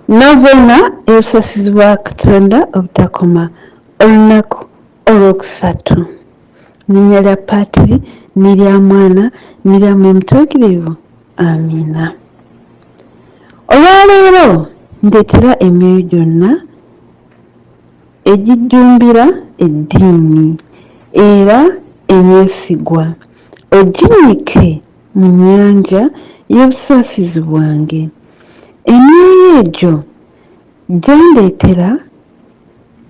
Novena ebusasizi bwa Katonda obutakoma olunaku olwokusatu. Linnya lya Paatiri n'erya Mwana n'erya Mwoyo Mutuukirivu. Amiina. Olwaleero ndeetera emyoyo gyonna egijjumbira eddiini era emyesigwa oginnyike mu nnyanja y'obusaasizi bwange. Emyoyo egyo gyandeetera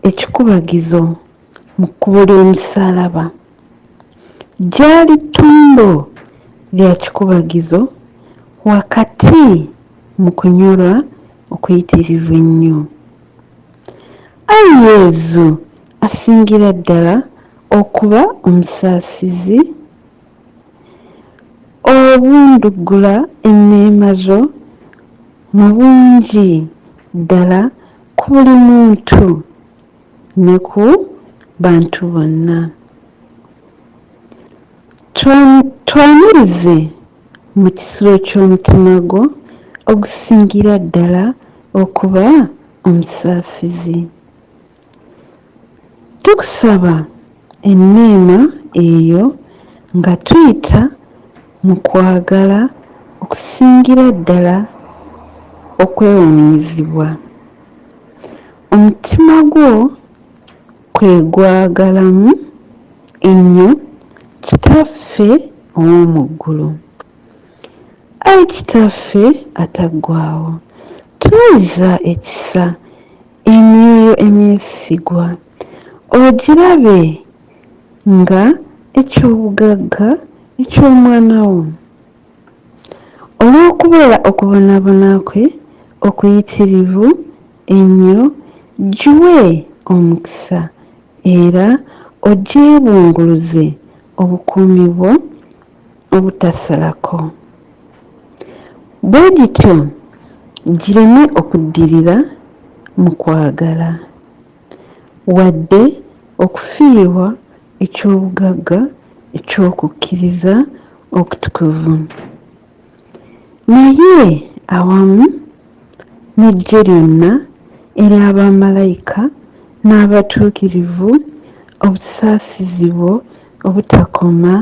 ekikubagizo mu kkubo ly'omusaalaba. Gyali ttundo lya kikubagizo wakati mu kunyolwa okuyitirivu ennyo. Ayi Yezu asingira ddala okuba omusaasizi, obunduggula enneema zo mu bungi ddala ku buli muntu ne ku bantu bonna. Twanirize mu kisulo ky'omutima gwo ogusingira ddala okuba omusaasizi. Tukusaba enneema eyo nga tuyita mu kwagala okusingira ddala okwewuunyizibwa. Omutima gwo kwe gwagalamu ennyo Kitaffe ow'omu ggulu. Ayi Kitaffe ataggwaawo, tunuuliza ekisa emyoyo emyesigwa ogirabe nga eky'obugagga eky'omwana wo. Olw'okubeera okubonaabona kwe okuyitirivu ennyo, giwe omukisa era ogyebunguluze obukuumi bwo obutasalako. Bwe gityo gireme okuddirira mu kwagala wadde okufiirwa eky'obugagga eky'okukkiriza okutukuvu. Naye awamu n'eggye lyonna ery'abamalayika n'abatuukirivu, obusaasizi bwo obutakoma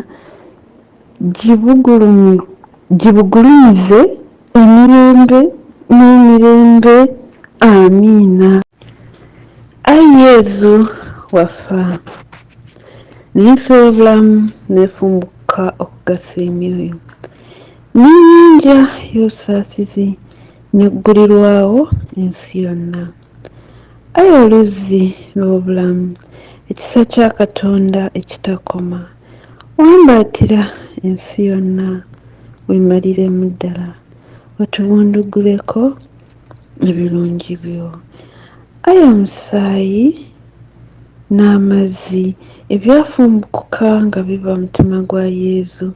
gibugulumize emirembe n'emirembe. Amiina. Ayi Yezu waffe, n'ensi y'obulamu neefumbuka okugasa emyoyo n'ennyanja y'obusaasizi neggulirwawo ensi yonna. Ayi oluzzi lw'obulamu, ekisa kya Katonda ekitakoma, wambaatira ensi yonna weemaliremu ddala otubunduguleko ebirungi byo. Ayi omusaayi n'amazzi ebyafumbukuka nga biva mu mutima gwa Yezu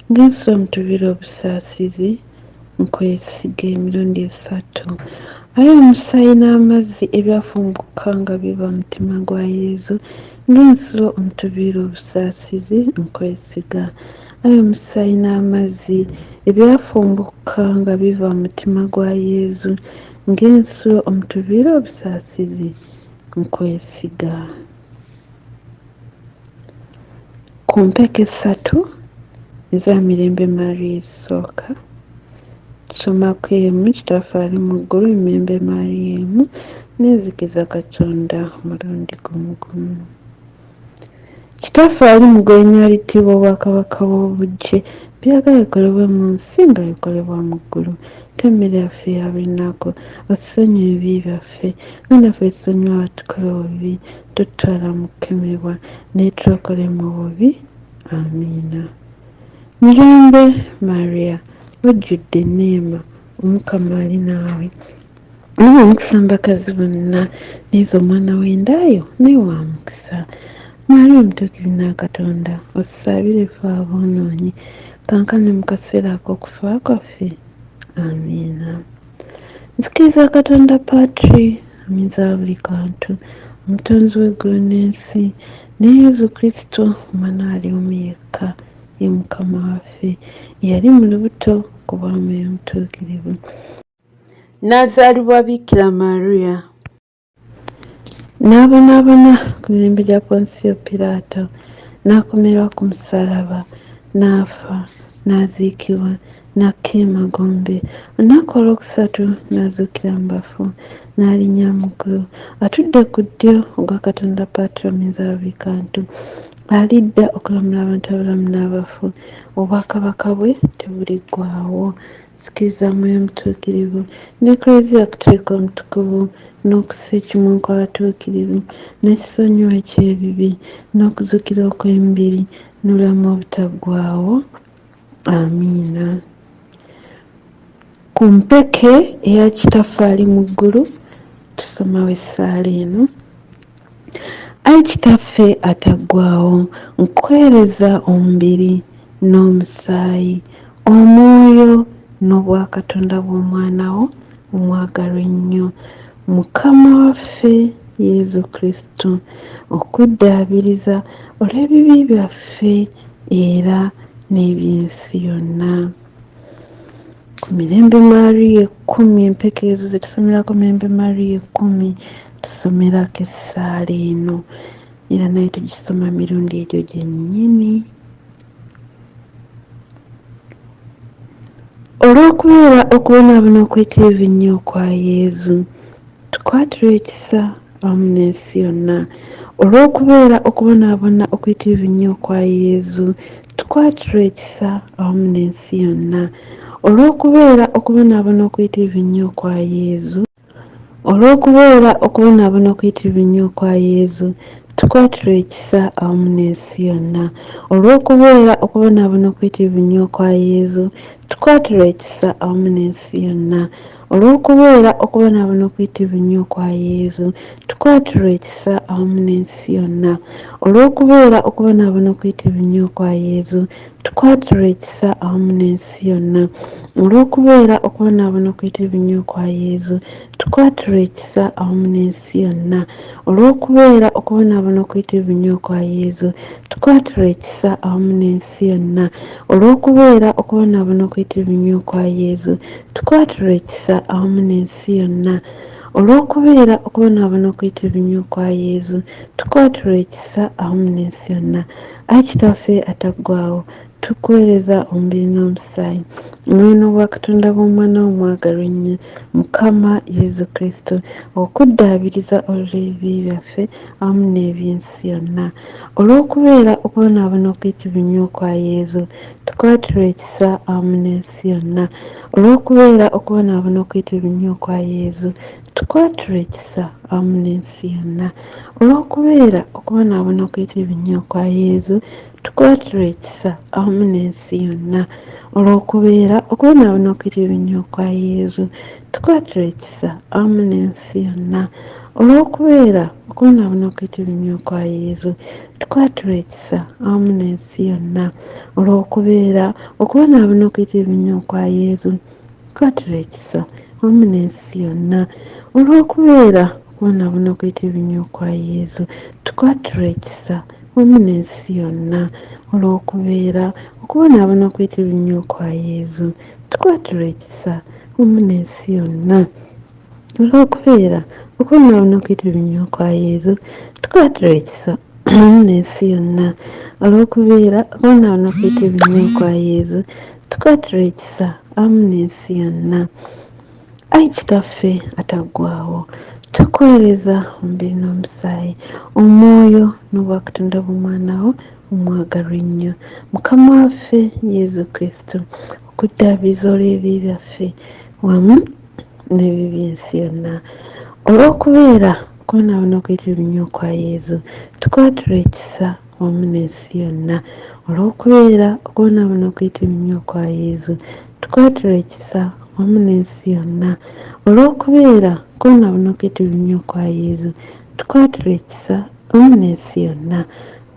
ng'ensulo mu tubiri obusaasizi nkwesiga emirundi esatu. Ayi omusaayi n'amazzi ebyafumbukuka nga biva mu mutima gwa Yezu ng'ensulo omutubiri obusaasizi nkwesiga. Ayi omusaayi n'amazzi ebyafumbukuka nga biva mu mutima gwa Yezu ng'ensulo omutubiri obusaasizi nkwesiga. Ku mpeka essatu eza Mirembe Maria esooka tusomako emu Kitaffe ali mu ggulu, Mirembe Maria emu, neezikiza Katonda omulundi gumu gumu. Kitaffe ali mu ggulu, erinnya littibwa obwakabaka bw'obuggye, byagala bikolebwe mu nsi nga bikolebwa mu ggulu. Emmere yaffe eya buli lunaku otusonyiwe ebibi byaffe nga naffe tusonyiwa abatukola obubi, totutwala mu kukemebwa naye tulokole mu bubi. Amiina. Mirembe Maria, wajjudde enneema, Omukama ali naawe, nawe omukisa mu bakazi bonna, neeza omwana w'endaayo naye wa mukisa. Maria omutuukirivu na Katonda, otusaabire ffe aboonoonyi, kaakano mu kaseera ak'okufa kwaffe. Amiina. Nzikiriza Katonda Paatiri aminza buli kantu, omutonzi w'eggulu n'ensi, ne Yezu Kristo omwana ali omu yekka, ye Mukama waffe, yali mu lubuto ku bwa Mwoyo Mutuukirivu, n'azaalibwa Bikira Mariya. N'abonaabona ku mirembe gya Ponsiyo Piraato, n'akomerwa ku musalaba, n'afa, n'aziikibwa, n'akka emagombe. Olunaku olwokusatu n'azuukira mu bafu, n'alinnya mu ggulu, atudde ku ddyo ogwa Katonda Paatirimuyiza wa buli kantu, alidda okulamula abantu abalamu n'abafu. Obwakabaka bwe tebuliggwaawo. Sikiriza Mwoyo Mutuukirivu n'Eklezia Katolika Omutukuvu, n'okussa ekimu kw'abatuukirivu, n'ekisonyiwo eky'ebibi, n'okuzuukira okw'emibiri, n'obulamu obutaggwaawo. Amiina. Ku mpeke eya Kitaffe ali mu ggulu tusomawo essaala eno. Ayi Kitaffe ataggwaawo, nkweereza omubiri n'omusaayi, omwoyo n'obwakatonda bw'omwana wo omwagalwa ennyo, Mukama waffe Yezu Kristo, okuddaabiriza olw'ebibi byaffe era n'eby'ensi yonna. Ku mirembe Mariya 10, empeke ezo ze tusomerako mirembe Mariya 10, tusomerako essaala eno era naye tugisoma mirundi egyo gyennyini. Olw'okubeera okubonaabona okwitirivu ennyo kwa Yezu, tukwatirwa ekisa awamu n'ensi yonna. Olw'okubeera okubonaabona okwitirivu ennyo kwa Yezu, tukwatirwa ekisa awamu n'ensi yonna. Olw'okubeera okubonaabona okwitirivu ennyo kwa Yezu, olw'okubeera okubonaabona okwitirivu ennyo kwa Yezu, tukwatirwa ekisa awamu n'ensi yonna. Olw'okubeera okubonaabona okwitirivu ennyo kwa Yezu, tukwatirwa ekisa awamu n'ensi yonna. Olw'okubeera okubonaabona okwitirivu ennyo kwa Yezu, tukwatirwa ekisa awamu n'ensi yonna. Olw'okubeera okubonaabona okwitirivu ennyo kwa Yezu, tukwatirwa ekisa awamu n'ensi yonna. Olw'okubeera okubonaabona okwitirivu ennyo kwa Yezu, tukwatirwa ekisa awamu n'ensi yonna. Olw'okubeera okubonaabona okwitirivu ennyo kwa Yezu, tukwatirwa ekisa awamu n'ensi yonna. Olw'okubeera okubonaabona okwitirivu ennyo kwa Yezu, tukwatirwa ekisa awamu n'ensi yonna. Olw'okubeera okubonaabona okwitirivu ennyo kwa Yezu, tukwatirwa ekisa awamu n'ensi yonna. Ayi Kitaffe ataggwaawo, tukuweereza omubiri n'omusaayi, omwoyo n'obwakatonda bw'omwana wo omwagalwa ennyo, Mukama Yezu Kristo, okuddaabiriza olw'ebibi byaffe awamu n'eby'ensi yonna. Olw'okubeera okubonaabona okwitirivu ennyo kwa Yezu, tukwatirwa ekisa awamu n'ensi yonna. Olw'okubeera okubonaabona okwitirivu ennyo kwa Yezu, tukwatirwa ekisa awamu n'ensi yonna. Olw'okubeera okubonaabona okwitirivu ennyo kwa Yezu, tukwatirwa ekisa awamu n'ensi yonna. Olw'okubeera okubonaabona okwitirivu ennyo kwa Yezu, tukwatirwa ekisa awamu n'ensi yonna. Olw'okubeera okubonaabona okwitirivu ennyo kwa Yezu, tukwatirwa ekisa awamu n'ensi yonna. Olw'okubeera okubonaabona okwitirivu ennyo kwa Yezu, tukwatirwa ekisa awamu n'ensi yonna. Olw'okubeera okubonaabona okwitirivu ennyo kwa Yezu, tukwatirwa ekisa awamu n'ensi yonna. Olw'okubeera okubonaabona okwitirivu ennyo kwa Yezu, tukwatirwa ekisa awamu n'ensi yonna. Olw'okubeera okubonaabona okwitirivu ennyo kwa Yezu, tukwatirwa ekisa awamu n'ensi yonna. Olw'okubeera okubonaabona okwitirivu ennyo kwa Yezu, tukwatirwa ekisa awamu n'ensi yonna. Ayi Kitaffe ataggwaawo, tukuweereza omubiri n'omusaayi, omwoyo n'obwakatonda bw'omwana wo omwagalwa ennyo, Mukama waffe Yezu Kristo, okuddaabiriza olw'ebibi byaffe wamu n'ebibi by'ensi yonna. Olw'okubeera okubonaabona okwitirivu ennyo kwa Yezu, tukwatirwa ekisa wamu n'ensi yonna. Olw'okubeera okubonaabona okwitirivu ennyo kwa Yezu, tukwatirwa ekisa wamu n'ensi yonna. Olw'okubeera okubonaabona okwitirivu ennyo kwa Yezu, tukwatirwa ekisa wamu n'ensi yonna.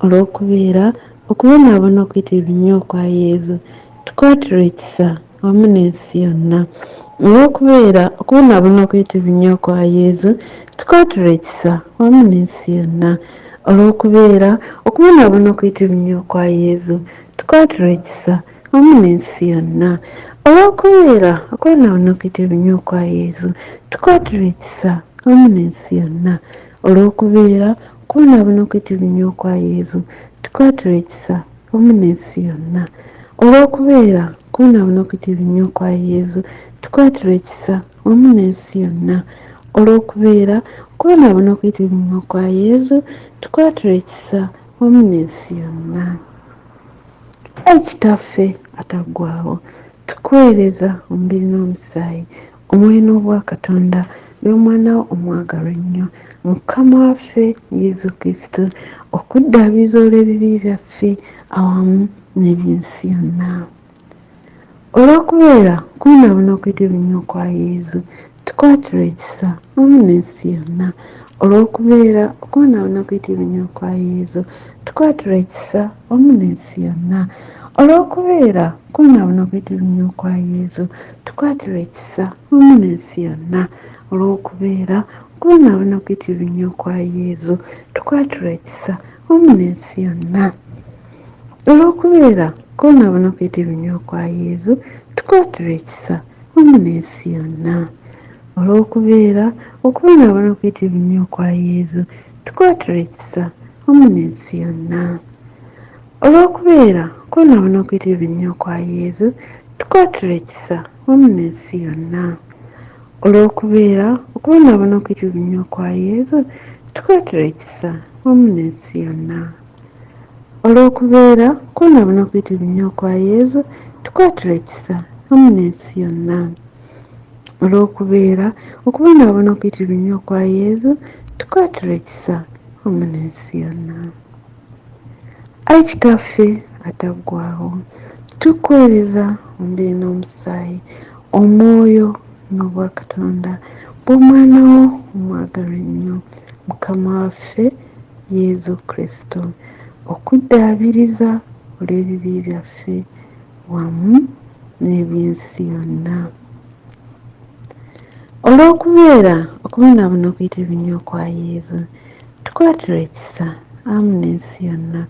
Olw'okubeera okubonaabona okwitirivu ennyo kwa Yezu, tukwatirwa ekisa wamu n'ensi yonna. Olw'okubeera okubonaabona okwitirivu ennyo kwa Yezu, tukwatirwa ekisa wamu n'ensi yonna. Olw'okubeera okubonaabona okwitirivu ennyo kwa Yezu, tukwatirwa ekisa wamu n'ensi yonna. Olw'okubeera okwonoona okuyitibwa nnyo kwa Yesu, tukwatula ekisa wamu n'ensi yonna. Olw'okubeera okwonoona okuyitibwa nnyo kwa Yesu, tukwatula ekisa wamu n'ensi yonna. Olw'okubeera okwonoona okuyitibwa nnyo kwa Yesu, tukwatula ekisa wamu n'ensi yonna. Olw'okubeera okwonoona okuyitibwa nnyo kwa Yesu, tukwatula ekisa wamu n'ensi yonna. Ayi Kitaffe ataggwaawo, tukuweereza omubiri n'omusaayi, omwoyo n'obwa Katonda by'omwana wo omwagalwa ennyo, Mukama waffe Yesu Kristo, okuddaabiriza olw'ebibi byaffe awamu n'eby'ensi yonna. Olw'okubeera okwonoona okuyitibwa nnyo kwa Yesu, tukwatula ekisa wamu n'ensi yonna. Olw'okubeera okwonoona okuyitibwa nnyo kwa Yesu, tukwatula ekisa wamu n'ensi yonna. Olw'okubeera okwonoona okuyitibwa nnyo kwa Yesu, tukwatula ekisa wamu n'ensi yonna. Olw'okubeera okwonoona okuyitibwa nnyo kwa Yesu, tukwatula ekisa wamu n'ensi yonna. Olw'okubeera okwonoona okuyitibwa nnyo kwa Yesu, tukwatula ekisa wamu n'ensi yonna. Olw'okubeera okwonoona okuyitibwa nnyo kwa Yesu, tukwatula ekisa wamu n'ensi yonna. Olw'okubeera okwonoona okuyitibwa nnyo kwa Yesu, tukwatula ekisa wamu n'ensi yonna. Olw'okubeera okwonoona okuyitibwa nnyo kwa Yesu, tukwatula ekisa wamu n'ensi yonna. Olw'okubeera okwonoona okuyitibwa nnyo kwa Yesu, tukwatula ekisa wamu n'ensi yonna. Olw'okubeera okwonoona okuyitibwa nnyo kwa Yesu, tukwatula ekisa wamu n'ensi yonna. Ayi Kitaffe ataggwaawo, tukuweereza omubiri n'omusaayi, omwoyo n'obwa Katonda bw'omwana wo omwagalwa ennyo, Mukama waffe Yesu Kristo, okuddaabiriza olw'ebibi byaffe wamu n'eby'ensi yonna. Olw'okubeera okwonoona okuyitibwa nnyo kwa Yesu, tukwatula ekisa wamu n'ensi yonna.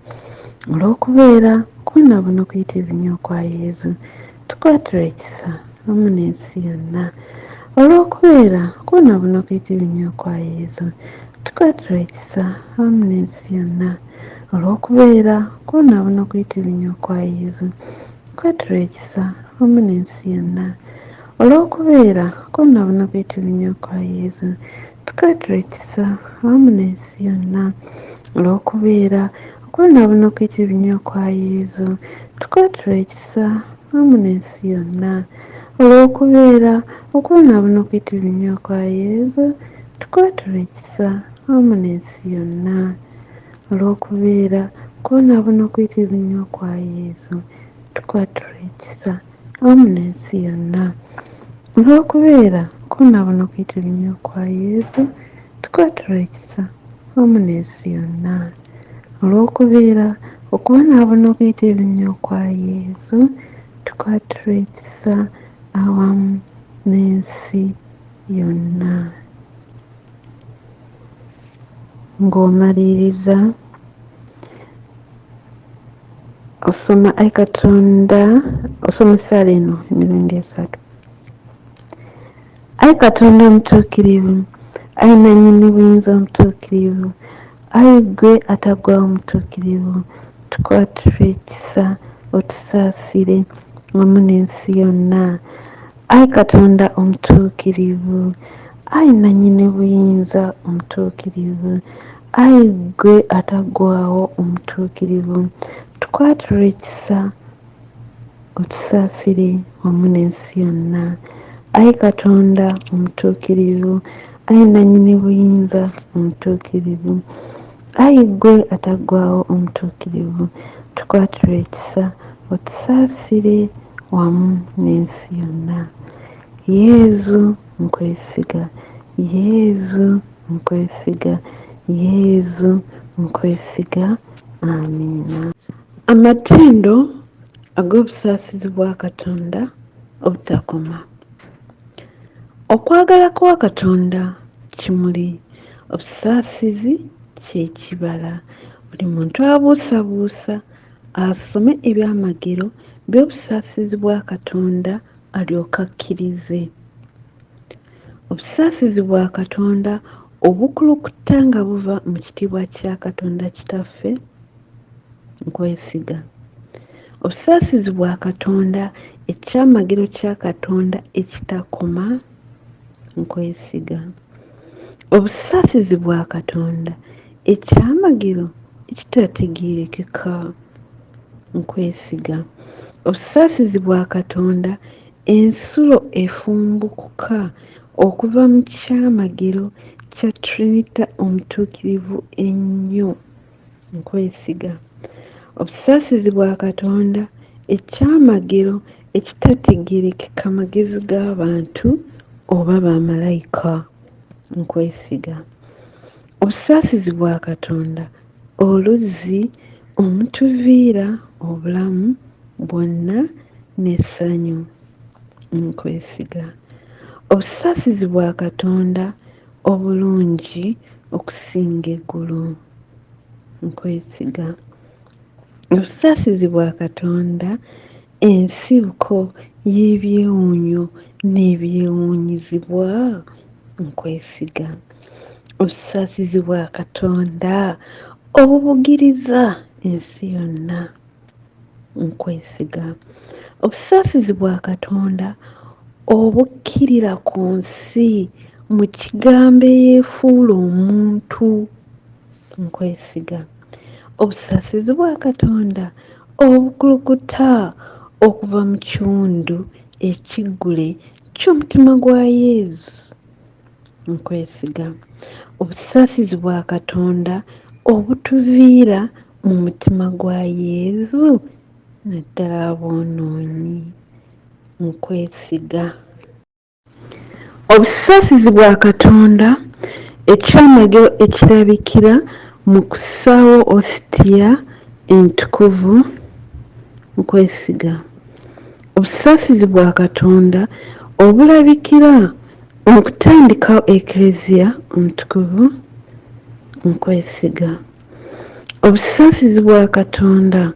Olw'okubeera okwonoona okuyitibwa nnyo kwa Yesu, tukwatula ekisa wamu n'ensi yonna. Olw'okubeera okwonoona okuyitibwa nnyo kwa Yesu, tukwatula ekisa wamu n'ensi yonna. Olw'okubeera okwonoona okuyitibwa nnyo kwa Yesu, tukwatula ekisa wamu n'ensi yonna. Olw'okubeera okwonoona okuyitibwa nnyo kwa Yesu, tukwatula ekisa wamu n'ensi yonna. Olw'okubeera okwonoona okuyitibwa nnyo kwa Yesu, tukwatula ekisa wamu n'ensi yonna. Olw'okubeera okwonoona okuyitibwa nnyo kwa Yesu, tukwatula ekisa wamu n'ensi yonna. Olw'okubeera okwonoona okuyitibwa nnyo kwa Yesu, tukwatula ekisa wamu n'ensi yonna. Olw'okubeera okwonoona okuyitibwa nnyo kwa Yesu, tukwatula ekisa wamu n'ensi yonna. Olw'okubeera okwonoona okuyitibwa nnyo kwa Yesu, tukwatula ekisa awamu n'ensi yonna. Ng'omaliriza osoma Ayi Katonda, osoma essaala eno emirundi 3. Ayi Katonda omutuukirivu, ayi nannyini buyinza omutuukirivu, ayi ggwe ataggwaawo omutuukirivu, tukwatula ekisa otusaasire wamu n'ensi yonna. Ayi Katonda omutuukirivu, ayi nannyini buyinza omutuukirivu, ayi ggwe ataggwaawo omutuukirivu, tukwatula ekisa otusaasire wamu n'ensi yonna. Ayi Katonda omutuukirivu, ayi nannyini buyinza omutuukirivu, ayi ggwe ataggwaawo omutuukirivu, tukwatula ekisa otusaasire wamu n'ensi yonna. Yezu nkwesiga, Yezu nkwesiga, Yezu nkwesiga. Amiina. Amatendo ag'obusaasizi bwa Katonda obutakoma. Okwagala kwa Katonda kimuli, obusaasizi ky'ekibala. Buli muntu abuusabuusa asome ebyamagero by'obusaasizi bwa Katonda alyoke akkirize. Obusaasizi bwa Katonda obukulukuta nga buva mu kitiibwa kya Katonda Kitaffe, nkwesiga. Obusaasizi bwa Katonda ekyamagiro kya Katonda ekitakoma, nkwesiga. Obusaasizi bwa Katonda ekyamagiro ekitategeerekeka, nkwesiga. Obusaasizi bwa Katonda ensulo efumbukuka okuva mu kyamagiro kya Trinita omutuukirivu ennyo, nkwesiga. Obusaasizi bwa Katonda ekyamagiro ekitategeerekeka magezi g'abantu oba bamalayika, nkwesiga. Obusaasizi bwa Katonda oluzzi omutuviira obulamu bwonna n'essanyu, nkwesiga. Obusaasizi bwa Katonda obulungi okusinga eggulu, nkwesiga. Obusaasizi bwa Katonda ensibuko y'ebyewuunyo n'ebyewuunyizibwa, nkwesiga. Obusaasizi bwa Katonda obubugiriza ensi yonna, nkwesiga. Obusaasizi bwa Katonda obukkirira ku nsi mu kigambo eyeefuula omuntu, nkwesiga. Obusaasizi bwa Katonda obukulukuta okuva mu kiwundu ekiggule ky'omutima gwa Yesu, nkwesiga. Obusaasizi bwa Katonda obutuviira mu mutima gwa Yesu naddala aboonoonyi, nkwesiga. Obusaasizi bwa Katonda ekyamagiro ekirabikira mu kussaawo ositiya entukuvu, nkwesiga. Obusaasizi bwa Katonda obulabikira mu kutandikawo eklezia omutukuvu, nkwesiga. Obusaasizi bwa Katonda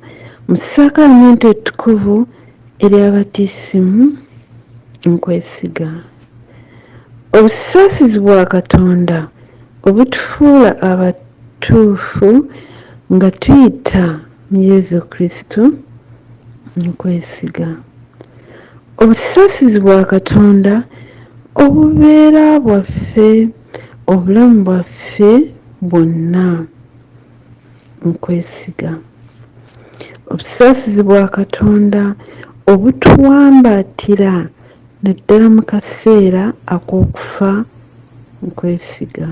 mu ssakramentu ettukuvu ery'abatisimu, nkwesiga. Obusaasizi bwa Katonda obutufuula abatuufu nga tuyita mu Yesu Kristo, nkwesiga. Obusaasizi bwa Katonda obubeera bwaffe obulamu bwaffe bwonna, nkwesiga. Obusaasizi bwa Katonda obutuwambaatira naddala mu kaseera ak'okufa, nkwesiga.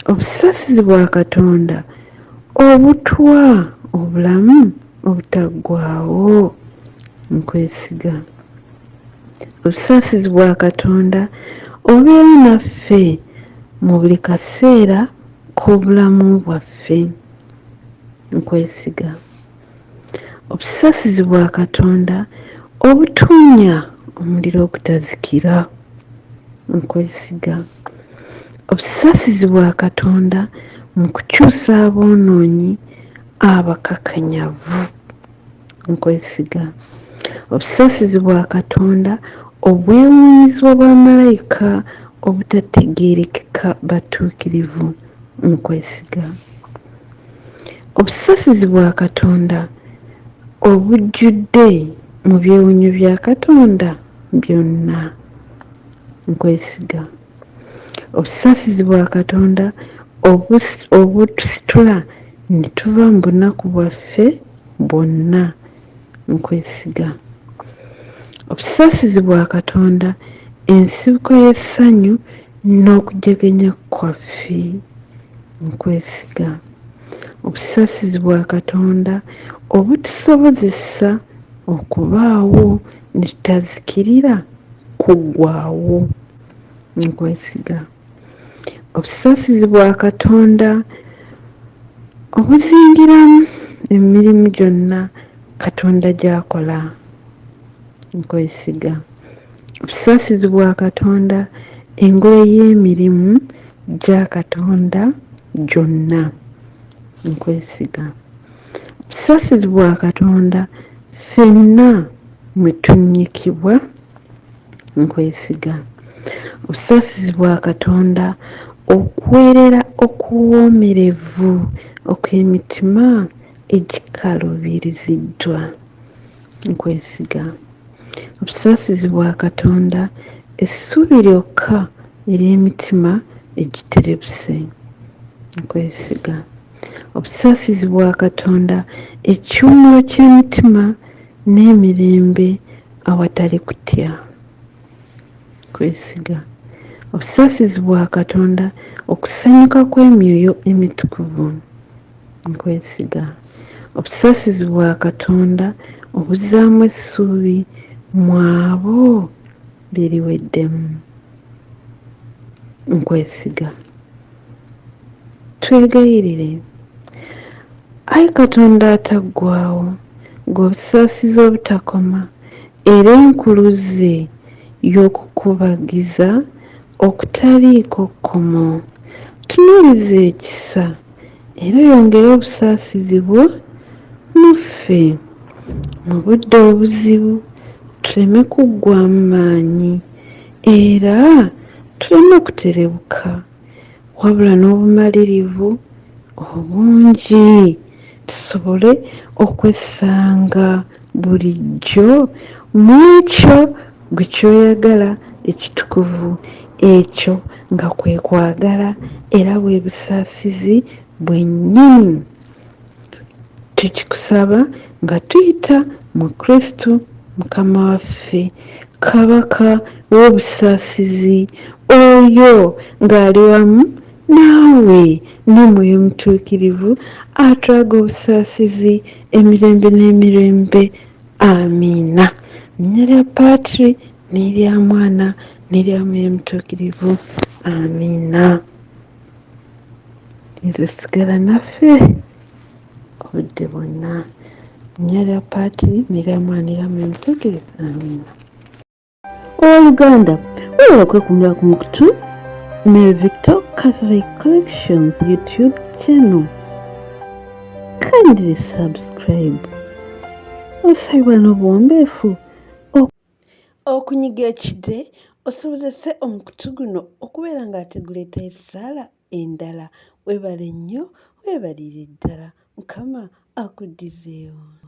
Obusaasizi bwa Katonda obutuwa obulamu obutaggwaawo, nkwesiga. Obusaasizi bwa Katonda obeera naffe mu buli kaseera k'obulamu bwaffe, nkwesiga. Obusaasizi bwa Katonda obutuunya omuliro ogutazikira, nkwesiga. Obusaasizi bwa Katonda mu kukyusa aboonoonyi abakakanyavu, nkwesiga. Obusaasizi bwa Katonda obwewuunyizibwa bwa malayika obutategeerekeka batuukirivu, nkwesiga. Obusaasizi bwa Katonda obujjudde mu byewuunyo bya Katonda byonna, nkwesiga. Obusaasizi bwa Katonda obutusitula ne tuva mu bunaku bwaffe bwonna, nkwesiga. Obusaasizi bwa Katonda ensibuko y'essanyu n'okujegenya kwaffe, nkwesiga. Obusaasizi bwa Katonda obutusobozesa okubaawo ne tutazikirira kuggwaawo, nkwesiga. Obusaasizi bwa Katonda obuzingiramu emirimu gyonna Katonda gy'akola, nkwesiga. Obusaasizi bwa Katonda engule y'emirimu gya Katonda gyonna, nkwesiga. Obusaasizi bwa Katonda ffenna mwe tunnyikibwa nkwesiga. Obusaasizi bwa Katonda okuweerera okuwoomerevu okw'emitima egikaluubiriziddwa nkwesiga. Obusaasizi bwa Katonda essuubi lyokka ery'emitima egiterebuse nkwesiga. Obusaasizi bwa Katonda ekiwummulo ky'emitima n'emirembe awatali kutya nkwesiga. Obusaasizi bwa Katonda okusanyuka kw'emyoyo emitukuvu nkwesiga. Obusaasizi bwa Katonda obuzzaamu essuubi mu abo beriweddemu nkwesiga. Twegayirire. Ayi Katonda ataggwaawo, ng'obusaasizi obutakoma era enkuluze y'okukubagiza okutaliiko kkomo. Tunuulize ekisa era yongere obusaasizi bwo mu ffe. Mu budde obuzibu tuleme kuggwaamu maanyi era tuleme kuterebuka, wabula n'obumalirivu obungi tusobole okwesanga bulijjo mu ekyo gwe ky'oyagala ekitukuvu, ekyo nga kwe kwagala era bwe busaasizi bwennyini. Tukikusaba nga tuyita mu Kristo Mukama waffe, Kabaka w'obusaasizi, oyo ng'ali wamu naawe n'Omwoyo Omutuukirivu atulaga obusaasizi emirembe n'emirembe. Amiina. Linnya lya Paatiri n'erya Mwana n'erya Mwoyo Omutuukirivu. Amiina. Yesu sigala naffe obudde bwonna. Linnya lya Paatiri n'erya Mwana n'erya Mwoyo Omutuukirivu. Amiina. Owooluganda, weewala okwekumira ku mukutu Mary Victor Catholic Collections YouTube channel. Kindly subscribe. Osabibwa n'obuwombeefu okunyiga ekide osobozese omukutu guno okubeera ng'ateguleeta essaala endala. Weebale nnyo, weebalire ddala. Mukama akuddizeewo.